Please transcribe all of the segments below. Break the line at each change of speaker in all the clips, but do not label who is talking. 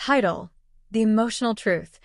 Title: The Emotional Truth.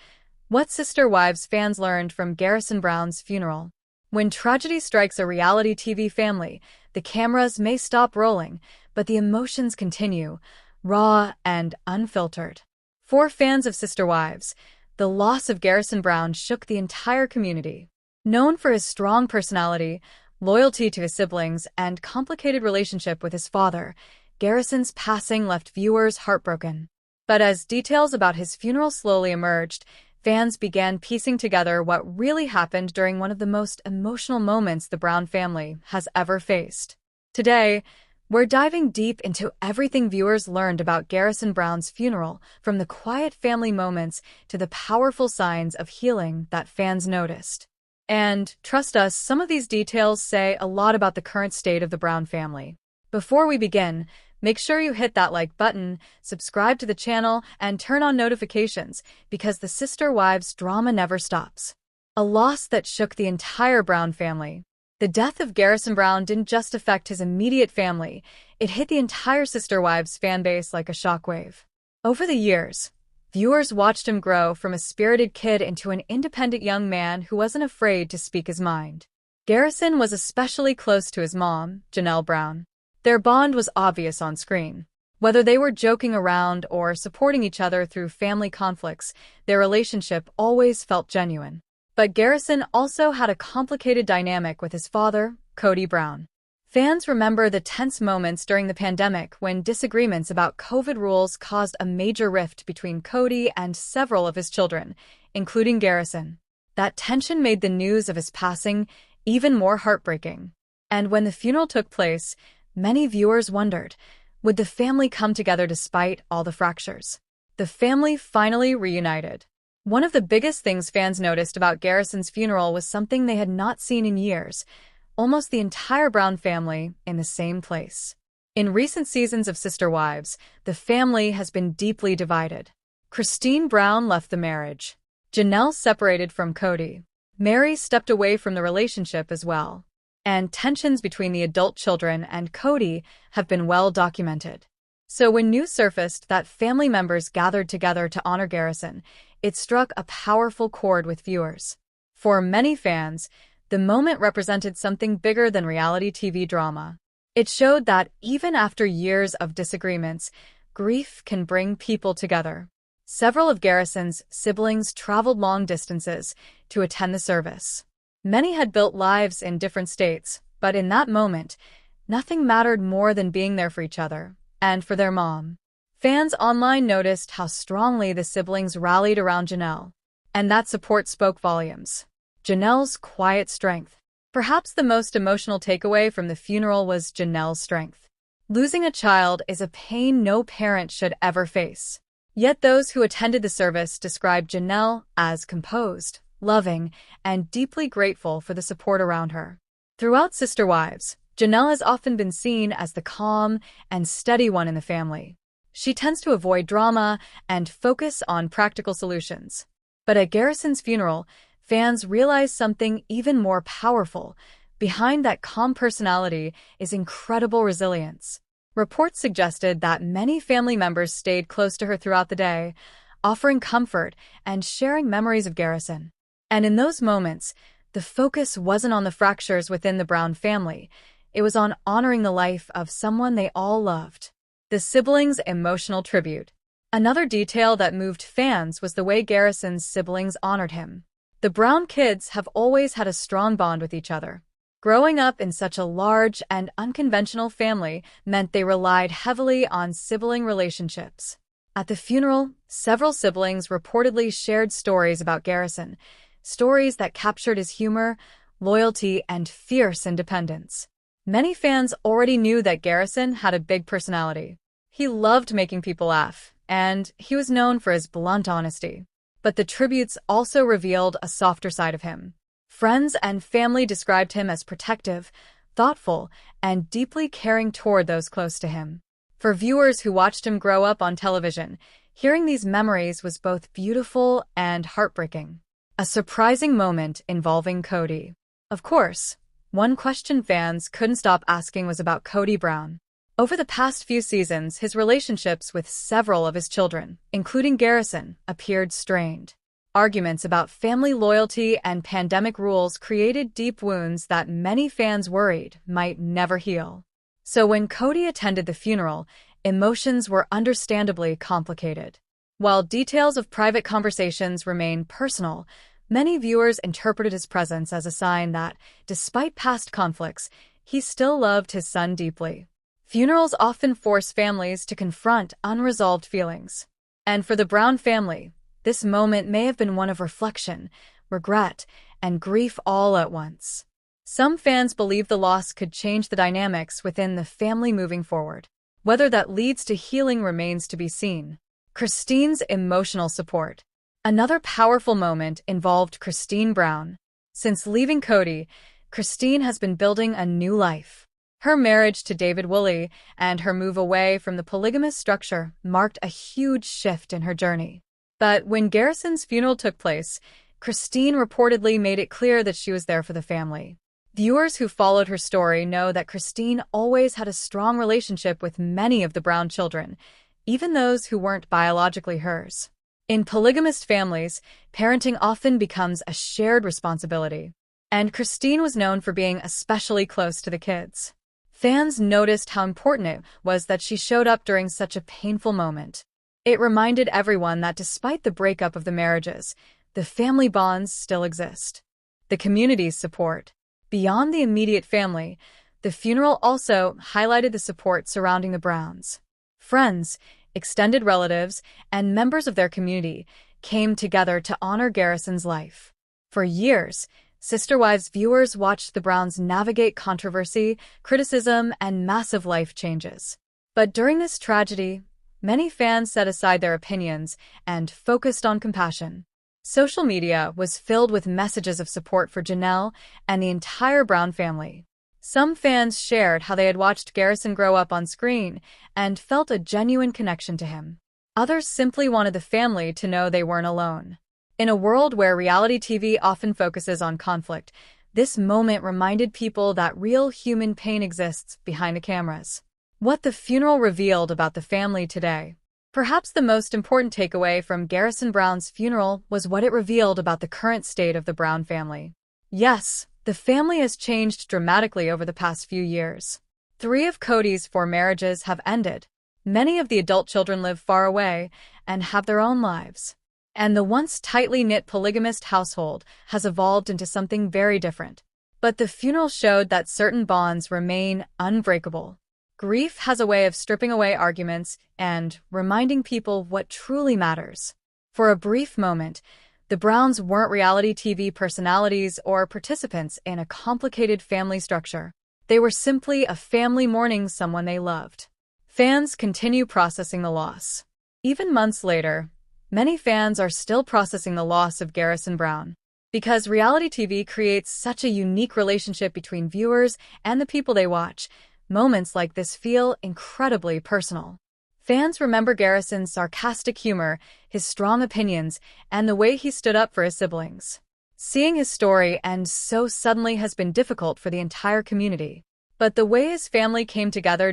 What Sister Wives fans learned from Garrison Brown's funeral. When tragedy strikes a reality TV family, the cameras may stop rolling, but the emotions continue, raw and unfiltered. For fans of Sister Wives, the loss of Garrison Brown shook the entire community. Known for his strong personality, loyalty to his siblings, and complicated relationship with his father, Garrison's passing left viewers heartbroken. But as details about his funeral slowly emerged, fans began piecing together what really happened during one of the most emotional moments the Brown family has ever faced. Today, we're diving deep into everything viewers learned about Garrison Brown's funeral, from the quiet family moments to the powerful signs of healing that fans noticed. And, trust us, some of these details say a lot about the current state of the Brown family. Before we begin, make sure you hit that like button, subscribe to the channel, and turn on notifications, because the Sister Wives drama never stops. A loss that shook the entire Brown family. The death of Garrison Brown didn't just affect his immediate family, it hit the entire Sister Wives fanbase like a shockwave. Over the years, viewers watched him grow from a spirited kid into an independent young man who wasn't afraid to speak his mind. Garrison was especially close to his mom, Janelle Brown. Their bond was obvious on screen. Whether they were joking around or supporting each other through family conflicts, their relationship always felt genuine. But Garrison also had a complicated dynamic with his father, Cody Brown. Fans remember the tense moments during the pandemic when disagreements about COVID rules caused a major rift between Cody and several of his children, including Garrison. That tension made the news of his passing even more heartbreaking. And when the funeral took place, many viewers wondered, would the family come together despite all the fractures? The family finally reunited. One of the biggest things fans noticed about Garrison's funeral was something they had not seen in years: almost the entire Brown family in the same place. In recent seasons of Sister Wives, the family has been deeply divided. Christine Brown left the marriage. Janelle separated from Cody. Mary stepped away from the relationship as well. And tensions between the adult children and Cody have been well documented. So when news surfaced that family members gathered together to honor Garrison, it struck a powerful chord with viewers. For many fans, the moment represented something bigger than reality TV drama. It showed that even after years of disagreements, grief can bring people together. Several of Garrison's siblings traveled long distances to attend the service. Many had built lives in different states, but in that moment, nothing mattered more than being there for each other and for their mom. Fans online noticed how strongly the siblings rallied around Janelle, and that support spoke volumes. Janelle's quiet strength. Perhaps the most emotional takeaway from the funeral was Janelle's strength. Losing a child is a pain no parent should ever face. Yet those who attended the service described Janelle as composed, loving, and deeply grateful for the support around her. Throughout Sister Wives, Janelle has often been seen as the calm and steady one in the family. She tends to avoid drama and focus on practical solutions. But at Garrison's funeral, fans realized something even more powerful. Behind that calm personality is incredible resilience. Reports suggested that many family members stayed close to her throughout the day, offering comfort and sharing memories of Garrison. And in those moments, the focus wasn't on the fractures within the Brown family. It was on honoring the life of someone they all loved. The siblings' emotional tribute. Another detail that moved fans was the way Garrison's siblings honored him. The Brown kids have always had a strong bond with each other. Growing up in such a large and unconventional family meant they relied heavily on sibling relationships. At the funeral, several siblings reportedly shared stories about Garrison, stories that captured his humor, loyalty, and fierce independence. Many fans already knew that Garrison had a big personality. He loved making people laugh, and he was known for his blunt honesty. But the tributes also revealed a softer side of him. Friends and family described him as protective, thoughtful, and deeply caring toward those close to him. For viewers who watched him grow up on television, hearing these memories was both beautiful and heartbreaking. A surprising moment involving Cody. Of course, one question fans couldn't stop asking was about Cody Brown. Over the past few seasons, his relationships with several of his children, including Garrison, appeared strained. Arguments about family loyalty and pandemic rules created deep wounds that many fans worried might never heal. So when Cody attended the funeral, emotions were understandably complicated. While details of private conversations remain personal, many viewers interpreted his presence as a sign that, despite past conflicts, he still loved his son deeply. Funerals often force families to confront unresolved feelings. And for the Brown family, this moment may have been one of reflection, regret, and grief all at once. Some fans believe the loss could change the dynamics within the family moving forward. Whether that leads to healing remains to be seen. Christine's emotional support. Another powerful moment involved Christine Brown. Since leaving Cody, Christine has been building a new life. Her marriage to David Woolley and her move away from the polygamous structure marked a huge shift in her journey. But when Garrison's funeral took place, Christine reportedly made it clear that she was there for the family. Viewers who followed her story know that Christine always had a strong relationship with many of the Brown children, even those who weren't biologically hers. In polygamist families, parenting often becomes a shared responsibility, and Christine was known for being especially close to the kids. Fans noticed how important it was that she showed up during such a painful moment. It reminded everyone that despite the breakup of the marriages, the family bonds still exist. The community's support. Beyond the immediate family, the funeral also highlighted the support surrounding the Browns. Friends, extended relatives, and members of their community came together to honor Garrison's life. For years, Sister Wives viewers watched the Browns navigate controversy, criticism, and massive life changes. But during this tragedy, many fans set aside their opinions and focused on compassion. Social media was filled with messages of support for Janelle and the entire Brown family. Some fans shared how they had watched Garrison grow up on screen and felt a genuine connection to him. Others simply wanted the family to know they weren't alone. In a world where reality TV often focuses on conflict, this moment reminded people that real human pain exists behind the cameras. What the funeral revealed about the family today. Perhaps the most important takeaway from Garrison Brown's funeral was what it revealed about the current state of the Brown family. Yes, the family has changed dramatically over the past few years. 3 of Cody's 4 marriages have ended. Many of the adult children live far away and have their own lives. And the once tightly knit polygamist household has evolved into something very different. But the funeral showed that certain bonds remain unbreakable. Grief has a way of stripping away arguments and reminding people what truly matters. For a brief moment, the Browns weren't reality TV personalities or participants in a complicated family structure. They were simply a family mourning someone they loved. Fans continue processing the loss. Even months later, many fans are still processing the loss of Garrison Brown. Because reality TV creates such a unique relationship between viewers and the people they watch, moments like this feel incredibly personal. Fans remember Garrison's sarcastic humor, his strong opinions, and the way he stood up for his siblings. Seeing his story end so suddenly has been difficult for the entire community. But the way his family came together